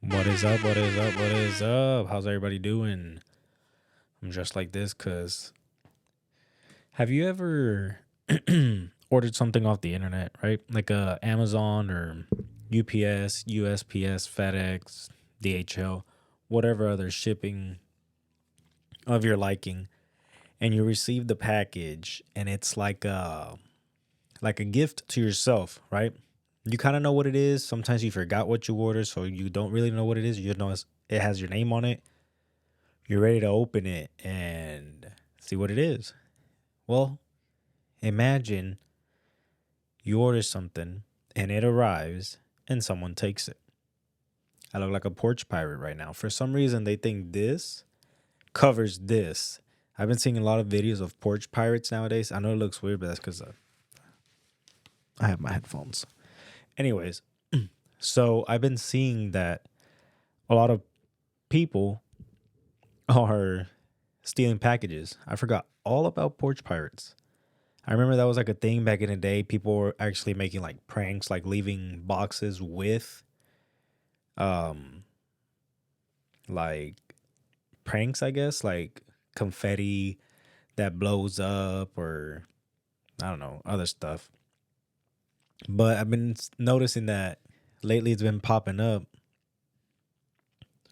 What is up? What is up? What is up? How's everybody doing? I'm just like this because have you ever ordered something off the internet, right? Like Amazon or UPS, USPS, FedEx, DHL, whatever other shipping of your liking, and you receive the package and it's like a gift to yourself, right? You kind of know what it is. Sometimes you forgot what you ordered, so you don't really know what it is. You just know it has your name on it. You're ready to open it and see what it is. Well, imagine you order something and it arrives and someone takes it. I look like a porch pirate right now. For some reason, they think this covers this. I've been seeing a lot of videos of porch pirates nowadays. I know it looks weird, but that's because I have my headphones. Anyways, so I've been seeing that a lot of people are stealing packages. I forgot all about porch pirates. I remember that was like a thing back in the day. People were actually making like pranks, like leaving boxes with um like pranks, I guess, like confetti that blows up or I don't know, other stuff. But I've been noticing that lately it's been popping up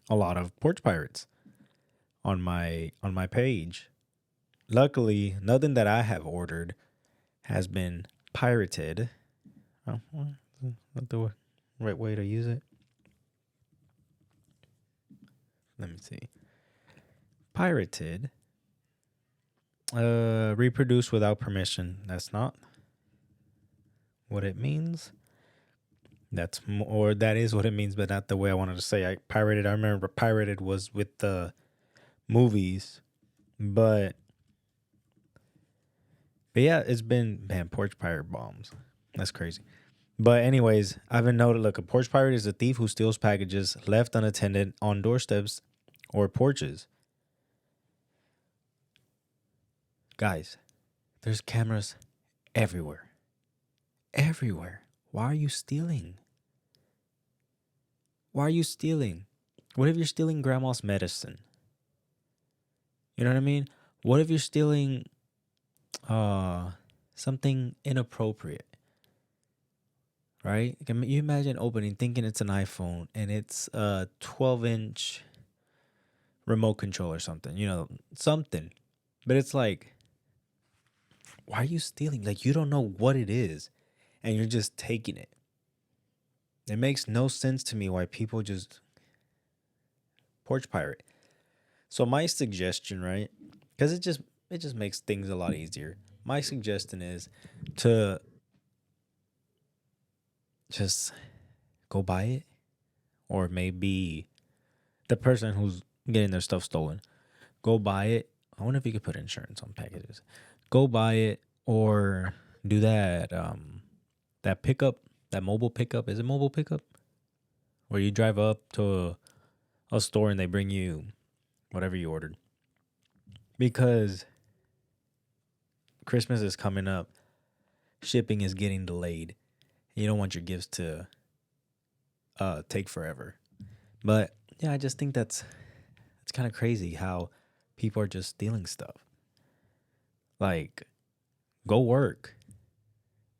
a lot of porch pirates on my page. Luckily, nothing that I have ordered has been pirated. Oh, well, not the right way to use it. Let me see. Pirated. Reproduced without permission. That's not what it means. Or that is what it means, but not the way I wanted to say. I pirated. I remember pirated was with the movies, but yeah, it's been man porch pirate bombs. That's crazy. But anyways, I've been noted. Look, a porch pirate is a thief who steals packages left unattended on doorsteps or porches. Guys, there's cameras everywhere. Everywhere. Why are you stealing? Why are you stealing? What if you're stealing grandma's medicine? You know what I mean? What if you're stealing uh something inappropriate? Right? Can you imagine opening thinking it's an iPhone and it's a 12-inch remote control or something, something. But it's like, why are you stealing? Like, you don't know what it is and you're just taking it. It makes no sense to me why people just porch pirate. So my suggestion, right? Because it just makes things a lot easier. My suggestion is to just go buy it, or maybe the person who's getting their stuff stolen, go buy it. I wonder if you could put insurance on packages. Go buy it or do that pickup, that mobile pickup. Is it mobile pickup? Where you drive up to a store and they bring you whatever you ordered. Because Christmas is coming up, shipping is getting delayed. You don't want your gifts to take forever. But yeah, I just think it's kind of crazy how people are just stealing stuff. Like, go work.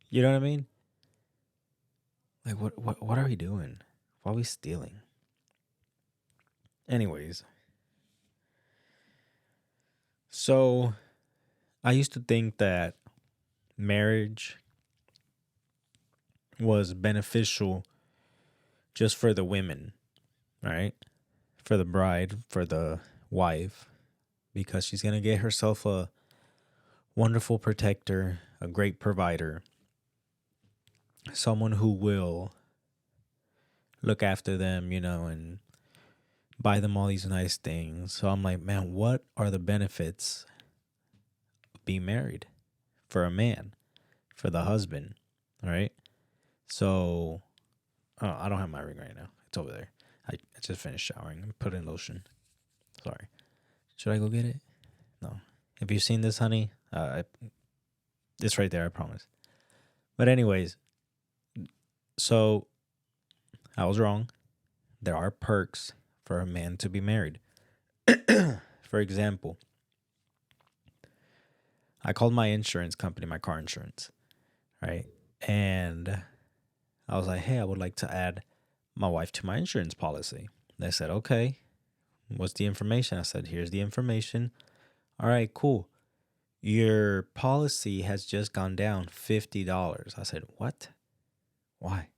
You know what I mean? Like, what are we doing? Why are we stealing? Anyways, so I used to think that marriage was beneficial just for the women, right? For the bride, for the wife, because she's going to get herself a wonderful protector, a great provider, someone who will look after them, and buy them all these nice things. So I'm like, man, what are the benefits of being married for a man, for the husband, right? So, I don't have my ring right now. It's over there. I just finished showering and put in lotion. Sorry. Should I go get it? No. Have you seen this, honey? It's right there, I promise. But anyways, so I was wrong. there are perks for a man to be married. For example, I called my insurance company, my car insurance, right? And I was like, hey, I would like to add my wife to my insurance policy. They said, okay, what's the information? I said, here's the information. All right, cool. Your policy has just gone down $50. I said, what? Why?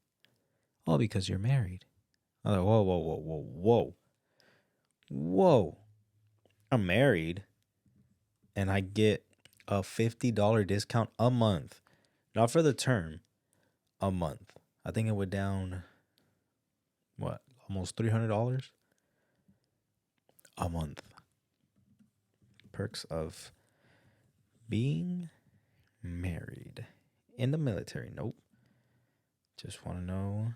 Oh, because you're married. I was like, whoa, whoa, whoa, whoa, whoa. Whoa. I'm married and I get a $50 discount a month. Not for the term, a month. I think it went down, what, almost $300 a month. Perks of being married in the military. Nope. Just want to know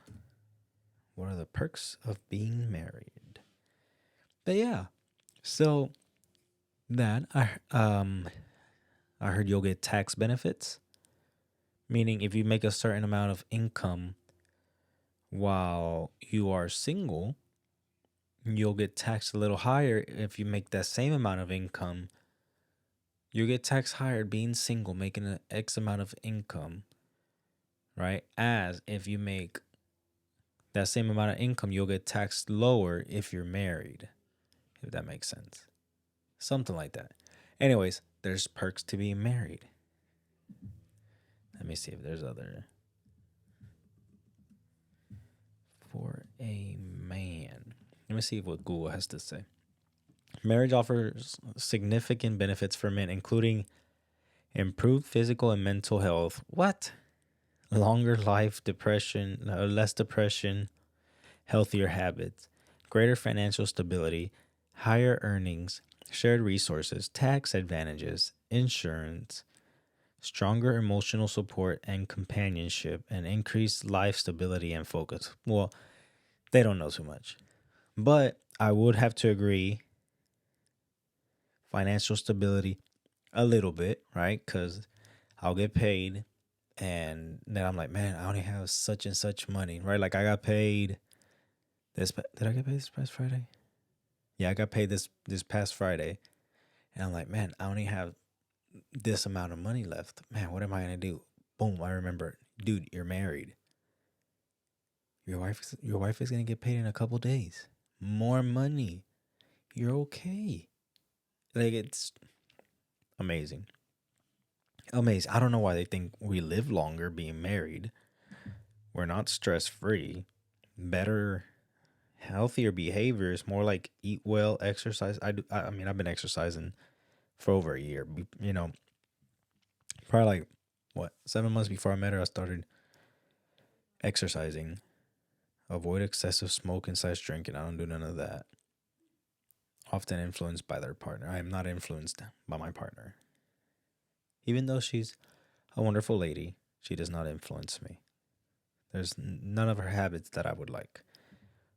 what are the perks of being married. But yeah, so that I heard you'll get tax benefits, meaning if you make a certain amount of income while you are single, you'll get taxed a little higher. If you make that same amount of income, you get taxed higher being single, making an X amount of income, right? As if you make that same amount of income, you'll get taxed lower if you're married, if that makes sense. Something like that. Anyways, there's perks to being married. Let me see if there's other. For a man. Let me see what Google has to say. Marriage offers significant benefits for men, including improved physical and mental health. What? Longer life, less depression, healthier habits, greater financial stability, higher earnings, shared resources, tax advantages, insurance, stronger emotional support and companionship, and increased life stability and focus. Well, they don't know too much. But I would have to agree financial stability a little bit, right? Because I'll get paid and then I'm like, man, I only have such and such money, right? Like I got paid did I get paid this past Friday? Yeah, I got paid this past Friday. And I'm like, man, I only have this amount of money left. Man, what am I gonna do? Boom, I remember, dude, you're married. Your wife is gonna get paid in a couple days. More money. You're okay. Like it's amazing. Amazing. I don't know why they think we live longer being married. We're not stress free. Better, healthier behaviors. More like eat well, exercise. I mean, I've been exercising for over a year. Probably like what 7 months before I met her, I started exercising. Avoid excessive smoking slash drinking. I don't do none of that. Often influenced by their partner. I am not influenced by my partner. Even though she's a wonderful lady, she does not influence me. There's none of her habits that I would like.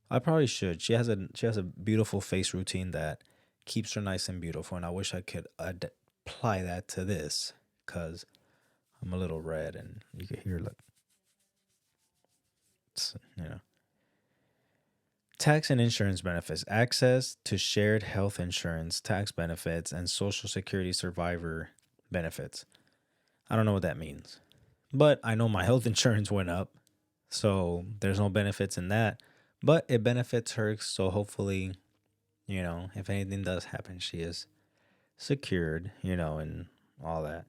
I probably should. She has a beautiful face routine that keeps her nice and beautiful, and I wish I could apply that to this, cause I'm a little red, and you can hear like, you know. Tax and insurance benefits: access to shared health insurance, tax benefits, and Social Security survivor benefits. I don't know what that means, but I know my health insurance went up, so there's no benefits in that. But it benefits her, so hopefully, if anything does happen, she is secured, and all that.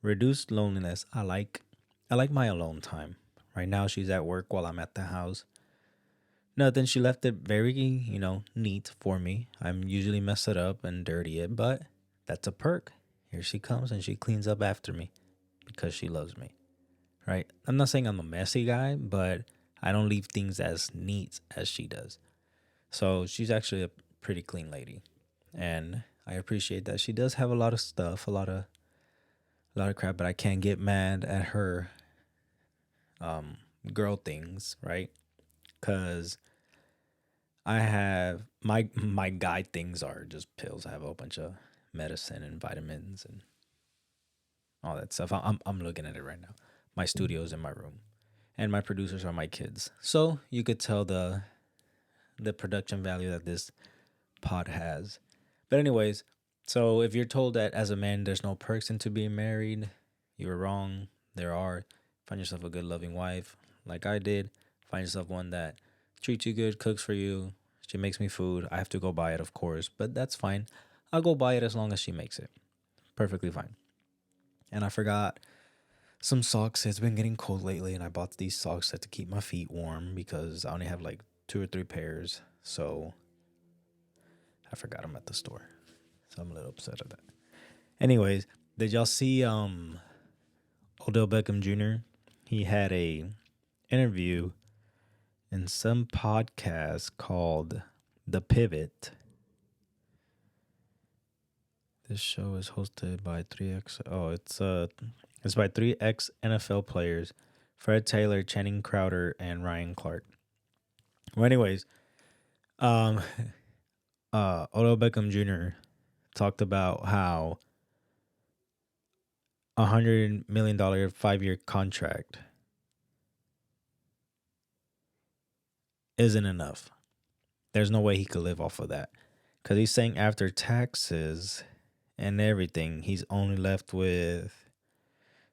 Reduced loneliness. I like my alone time. Right now she's at work while I'm at the house. Nothing. She left it very, neat for me. I'm usually mess it up and dirty it, but that's a perk. Here she comes and she cleans up after me because she loves me. Right? I'm not saying I'm a messy guy, but I don't leave things as neat as she does. So she's actually a pretty clean lady. And I appreciate that. She does have a lot of stuff, a lot of crap, but I can't get mad at her girl things, right? Cuz I have my guy things are just pills. I have a whole bunch of medicine and vitamins and all that stuff. I'm looking at it right now. My studio's in my room, and my producers are my kids. So you could tell the production value that this pod has. But anyways, so if you're told that as a man there's no perks into being married, you were wrong. There are. Find yourself a good loving wife, like I did. Find yourself one that treats you good, cooks for you. She makes me food. I have to go buy it, of course, but that's fine. I'll go buy it as long as she makes it. Perfectly fine. And I forgot some socks. It's been getting cold lately, and I bought these socks to keep my feet warm because I only have like 2 or 3 pairs. So I forgot them at the store. So I'm a little upset at that. Anyways, did y'all see Odell Beckham Jr.? He had a interview in some podcast called The Pivot. This show is hosted by 3X. Oh, it's by 3X NFL players, Fred Taylor, Channing Crowder, and Ryan Clark. Well, anyways, um, Odell Beckham Jr. talked about how $100 million 5-year contract isn't enough. There's no way he could live off of that. Because he's saying after taxes and everything, he's only left with,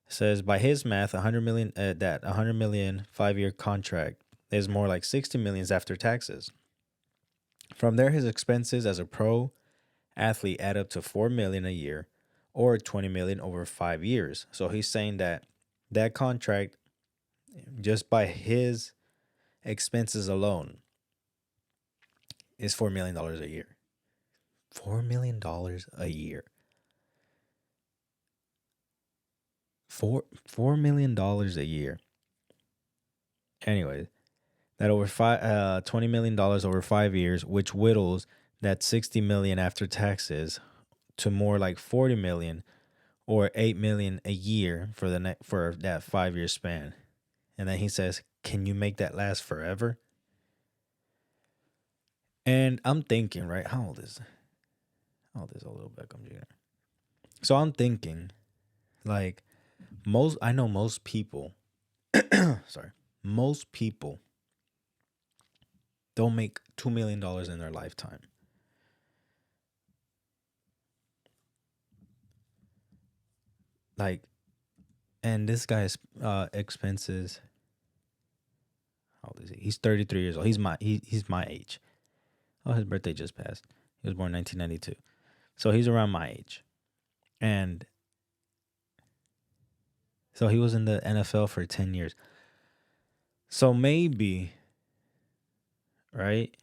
says by his math, 100 million, that 100 million 5-year contract is more like 60 millions after taxes. From there, his expenses as a pro athlete add up to 4 million a year or 20 million over 5 years. So he's saying that that contract, just by his expenses alone, is $4 million a year. $4 million a year. $4 million a year. Anyway, that over $20 million over 5 years, which whittles that 60 million after taxes to more like 40 million or 8 million a year for for that 5-year span. And then he says, "Can you make that last forever?" And I'm thinking, right? How old is Odell Beckham Jr.? So I'm thinking, like, I know most people, sorry, most people don't make $2 million in their lifetime. Like, and this guy's expenses. How old is he? He's 33 years old. He's my age. Oh, his birthday just passed. He was born 1992, so he's around my age, and so he was in the NFL for 10 years. So maybe, right?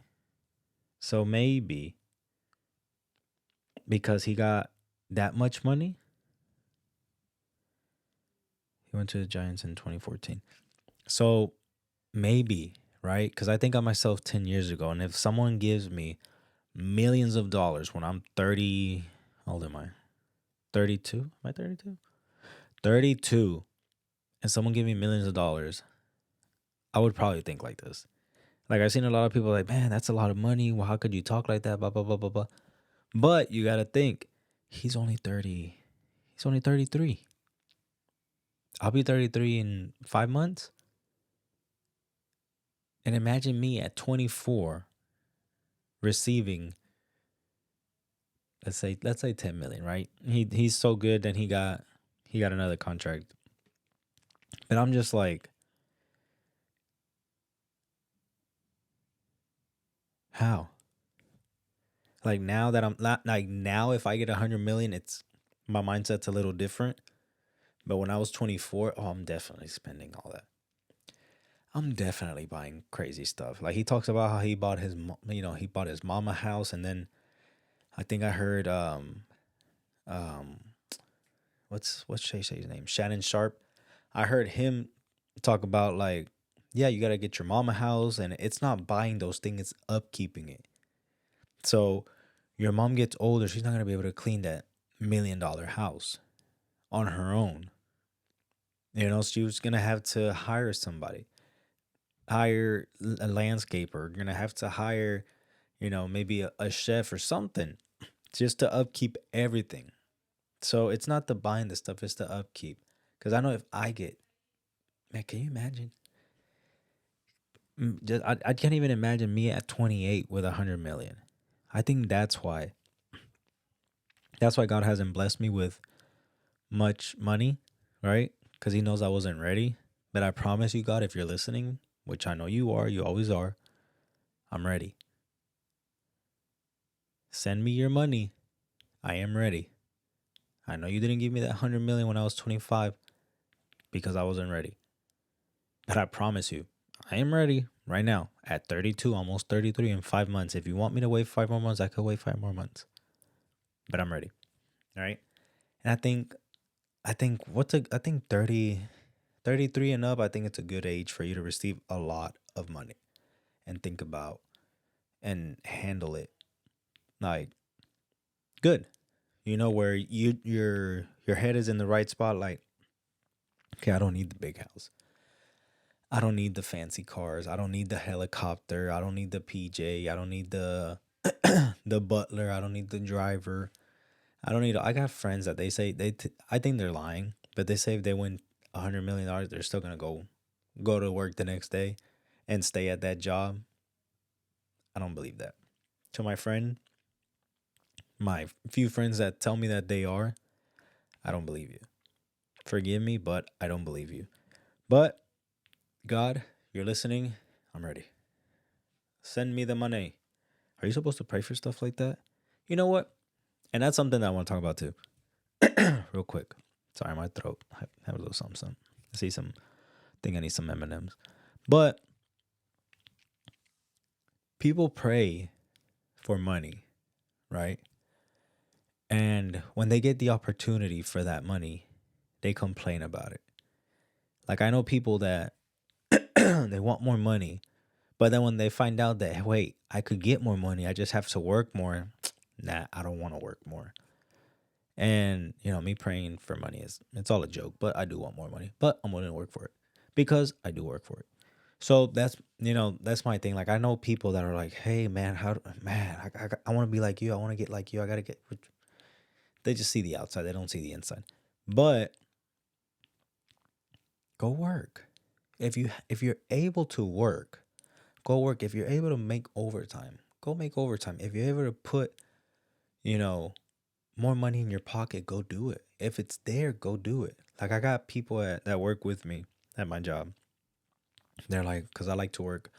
So maybe because he got that much money, he went to the Giants in 2014. So maybe, right? Because I think of myself 10 years ago. And if someone gives me millions of dollars when I'm 30, how old am I? 32? Am I 32? 32. And someone give me millions of dollars, I would probably think like this. Like, I've seen a lot of people like, man, that's a lot of money. Well, how could you talk like that? Blah, blah, blah, blah, blah. But you got to think, he's only 30. He's only 33. I'll be 33 in 5 months. And imagine me at 24 receiving, let's say 10 million, right? He's so good that he got another contract. But I'm just like, how? Like, now that I'm not, like, now if I get 100 million, it's my mindset's a little different. But when I was 24, oh, I'm definitely spending all that. I'm definitely buying crazy stuff. Like, he talks about how he bought he bought his mama house, and then I think I heard um what's Shay Shay's name? Shannon Sharp. I heard him talk about, like, yeah, you gotta get your mama house, and it's not buying those things, it's upkeeping it. So your mom gets older, she's not gonna be able to clean that $1 million house on her own. She was gonna have to hire somebody, hire a landscaper, gonna have to hire, maybe a chef or something just to upkeep everything. So it's not the buying the stuff, it's the upkeep. Because I know if I get, man, can you imagine I can't even imagine me at 28 with 100 million. I think that's why. That's why God hasn't blessed me with much money, right? Because He knows I wasn't ready. But I promise you, God, if you're listening, which I know you are, you always are, I'm ready. Send me your money. I am ready. I know you didn't give me that 100 million when I was 25 because I wasn't ready. But I promise you, I am ready right now at 32, almost 33 in 5 months. If you want me to wait 5 more months, I could wait 5 more months. But I'm ready. All right. And I think 30, 33 and up, I think it's a good age for you to receive a lot of money and think about and handle it like good. Where your head is in the right spot. Like, okay, I don't need the big house. I don't need the fancy cars. I don't need the helicopter. I don't need the PJ. I don't need the the butler. I don't need the driver. I don't need. I got friends that they say I think they're lying, but they say if they win $100 million, they're still gonna go to work the next day and stay at that job. I don't believe that. To my few friends that tell me that they are, I don't believe you. Forgive me, but I don't believe you. But God, you're listening. I'm ready. Send me the money. Are you supposed to pray for stuff like that? You know what? And that's something that I want to talk about too, real quick. Sorry, my throat. I have a little something. I see some. Think I need some M&Ms. But people pray for money, right? And when they get the opportunity for that money, they complain about it. Like I know people that they want more money, but then when they find out that wait, I could get more money, I just have to work more. Nah, I don't want to work more. And me praying for money it's all a joke, but I do want more money. But I'm willing to work for it because I do work for it. So that's my thing. Like I know people that are like, hey man, I want to be like you. I want to get like you. I gotta get. They just see the outside. They don't see the inside. But go work. If you're able to work, go work. If you're able to make overtime, go make overtime. If you're able to put, you know, more money in your pocket, go do it. If it's there, go do it. Like I got people that work with me at my job. They're like, because I like to work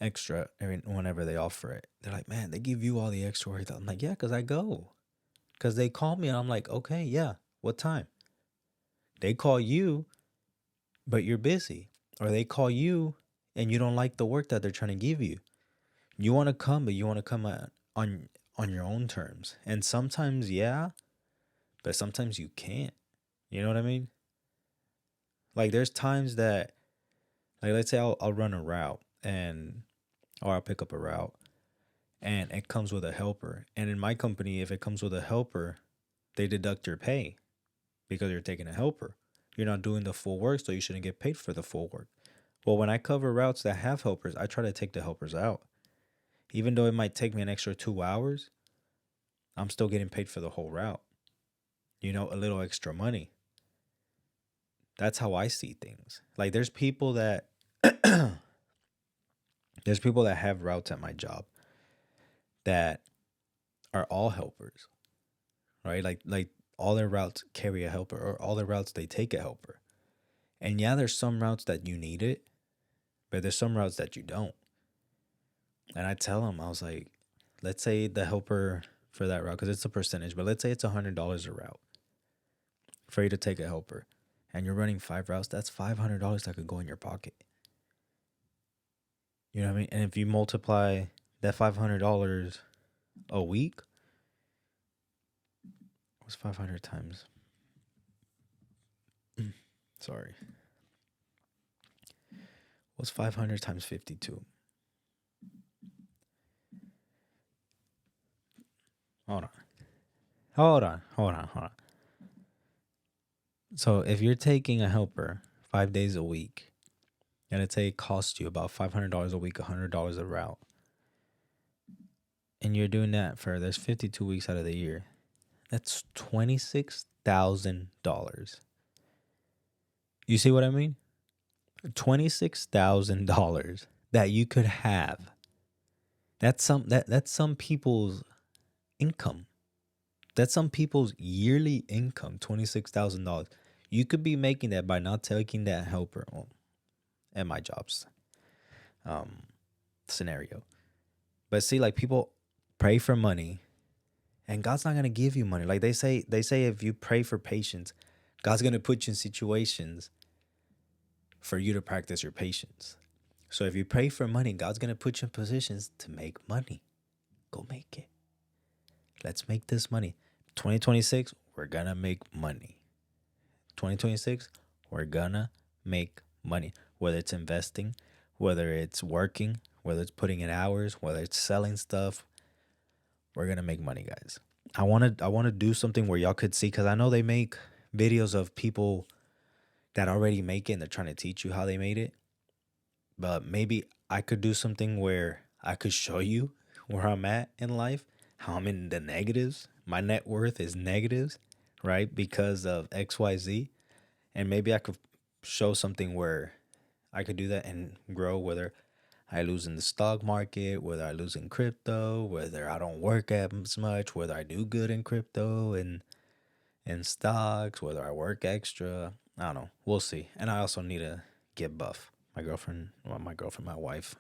extra whenever they offer it. They're like, man, they give you all the extra work. I'm like, yeah, because I go. Because they call me and I'm like, okay, yeah, what time? They call you, but you're busy. Or they call you and you don't like the work that they're trying to give you. You want to come, but you want to come on your own terms. And sometimes, yeah, but sometimes you can't. You know what I mean? Like there's times that, like let's say I'll run a route or I'll pick up a route and it comes with a helper. And in my company, if it comes with a helper, they deduct your pay because you're taking a helper. You're not doing the full work, so you shouldn't get paid for the full work. Well, when I cover routes that have helpers, I try to take the helpers out. Even though it might take me an extra 2 hours, I'm still getting paid for the whole route. A little extra money. That's how I see things. Like there's people that have routes at my job that are all helpers, right? Like all their routes carry a helper, or all their routes they take a helper. And yeah, there's some routes that you need it, but there's some routes that you don't. And I tell them, I was like, let's say the helper for that route, because it's a percentage, but let's say it's $100 a route for you to take a helper, and you're running 5 routes. That's $500 that could go in your pocket. You know what I mean? And if you multiply that $500 a week, what's 500 times? Sorry. What's 500 times 52? Hold on. Hold on. So if you're taking a helper 5 days a week, and let's say it costs you about $500 a week, $100 a route, and you're doing that there's 52 weeks out of the year, that's $26,000. You see what I mean? $26,000 that you could have. That's some people's income. That's some people's yearly income, $26,000. You could be making that by not taking that helper at my job's um, scenario. But see, like people pray for money, and God's not gonna give you money. Like they say if you pray for patience, God's gonna put you in situations for you to practice your patience. So if you pray for money, God's gonna put you in positions to make money. Go make it. Let's make this money. 2026, we're gonna make money. 2026, we're gonna make money. Whether it's investing, whether it's working, whether it's putting in hours, whether it's selling stuff, we're gonna make money, guys. I wanna do something where y'all could see, because I know they make videos of people that already make it and they're trying to teach you how they made it. But maybe I could do something where I could show you where I'm at in life, how I'm in the negatives. My net worth is negatives, right? Because of XYZ. And maybe I could show something where I could do that and grow, whether I lose in the stock market, whether I lose in crypto, whether I don't work as much, whether I do good in crypto and stocks, whether I work extra. I don't know. We'll see. And I also need to get buff. My wife,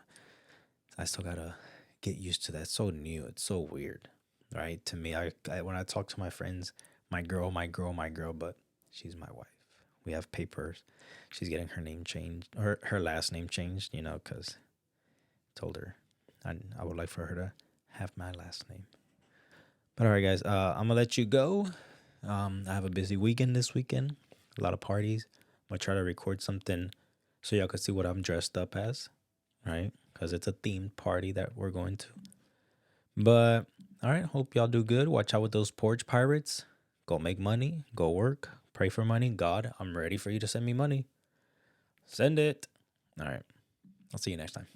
I still gotta get used to that. It's so new. It's so weird, right? To me, I when I talk to my friends, my girl, my girl, my girl, but she's my wife. We have papers. She's getting her name changed, her last name changed, because I told her I would like for her to have my last name. But all right, guys, I'm gonna let you go. I have a busy weekend this weekend, a lot of parties. I'm gonna try to record something so y'all can see what I'm dressed up as, right? Because it's a themed party that we're going to. But all right, hope y'all do good. Watch out with those Porch Pirates. Go make money. Go work. Pray for money. God, I'm ready for you to send me money. Send it. All right. I'll see you next time.